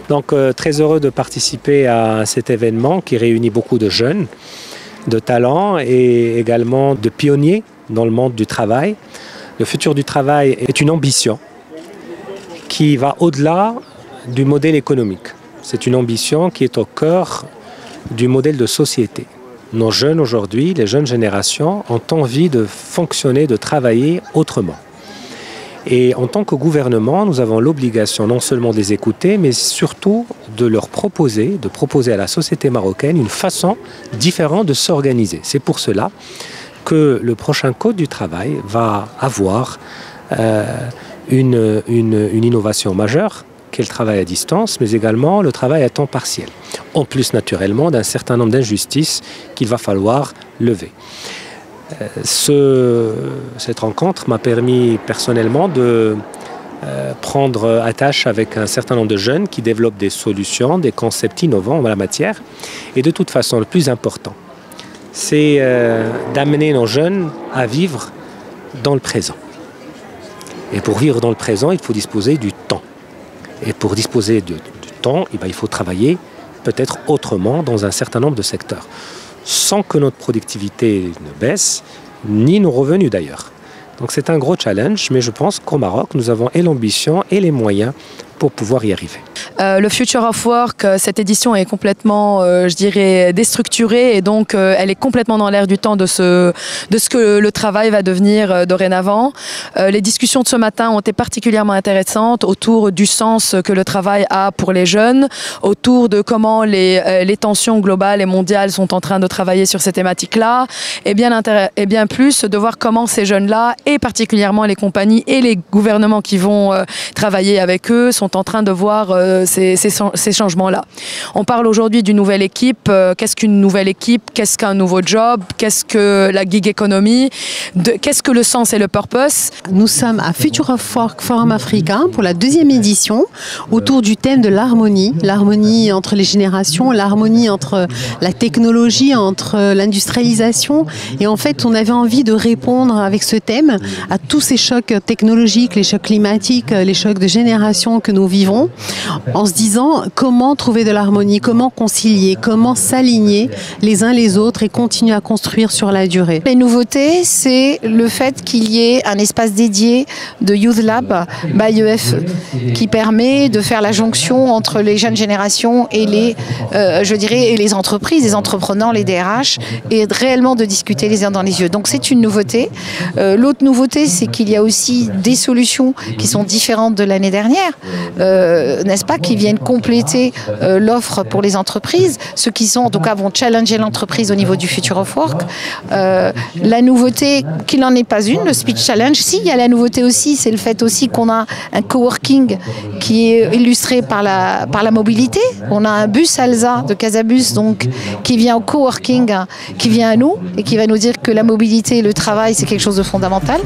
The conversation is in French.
Donc très heureux de participer à cet événement qui réunit beaucoup de jeunes, de talents et également de pionniers dans le monde du travail. Le futur du travail est une ambition qui va au-delà du modèle économique. C'est une ambition qui est au cœur du modèle de société. Nos jeunes aujourd'hui, les jeunes générations, ont envie de fonctionner, de travailler autrement. Et en tant que gouvernement, nous avons l'obligation non seulement de les écouter, mais surtout de leur proposer, à la société marocaine une façon différente de s'organiser. C'est pour cela que le prochain Code du travail va avoir une innovation majeure, qui est le travail à distance, mais également le travail à temps partiel. En plus, naturellement, d'un certain nombre d'injustices qu'il va falloir lever. Cette rencontre m'a permis personnellement de prendre attache avec un certain nombre de jeunes qui développent des solutions, des concepts innovants en la matière. Et de toute façon, le plus important, c'est d'amener nos jeunes à vivre dans le présent. Et pour vivre dans le présent, il faut disposer du temps. Et pour disposer du temps, il faut travailler peut-être autrement dans un certain nombre de secteurs, sans que notre productivité ne baisse, ni nos revenus d'ailleurs. Donc c'est un gros challenge, mais je pense qu'au Maroc, nous avons et l'ambition et les moyens pour pouvoir y arriver. Le Future of Work, cette édition est complètement, je dirais, déstructurée et donc elle est complètement dans l'air du temps de ce que le travail va devenir dorénavant. Les discussions de ce matin ont été particulièrement intéressantes autour du sens que le travail a pour les jeunes, autour de comment les tensions globales et mondiales sont en train de travailler sur ces thématiques-là, et bien plus de voir comment ces jeunes-là, et particulièrement les compagnies et les gouvernements qui vont travailler avec eux, sont en train de voir ces changements-là. On parle aujourd'hui d'une nouvelle équipe. Qu'est-ce qu'une nouvelle équipe? Qu'est-ce qu'un nouveau job? Qu'est-ce que la gig economy? Qu'est-ce que le sens et le purpose? Nous sommes à Future of Work Forum africain pour la 2e édition autour du thème de l'harmonie. L'harmonie entre les générations, l'harmonie entre la technologie, entre l'industrialisation. Et en fait, on avait envie de répondre avec ce thème à tous ces chocs technologiques, les chocs climatiques, les chocs de génération que nous vivons, en se disant comment trouver de l'harmonie, comment concilier, comment s'aligner les uns les autres et continuer à construire sur la durée. Les nouveautés, c'est le fait qu'il y ait un espace dédié de Youth Lab by EFE qui permet de faire la jonction entre les jeunes générations et les entreprises, les entrepreneurs, les DRH, et réellement de discuter les uns dans les yeux. Donc c'est une nouveauté. L'autre nouveauté, c'est qu'il y a aussi des solutions qui sont différentes de l'année dernière, n'est-ce pas, qui viennent compléter l'offre pour les entreprises, ceux qui sont, en tout cas, vont challenger l'entreprise au niveau du Future of Work. La nouveauté, qu'il n'en est pas une, le Speech Challenge, si, il y a la nouveauté aussi, c'est le fait aussi qu'on a un coworking qui est illustré par la mobilité. On a un bus Alsa de Casabus, donc, qui vient au coworking, qui vient à nous et qui va nous dire que la mobilité et le travail, c'est quelque chose de fondamental.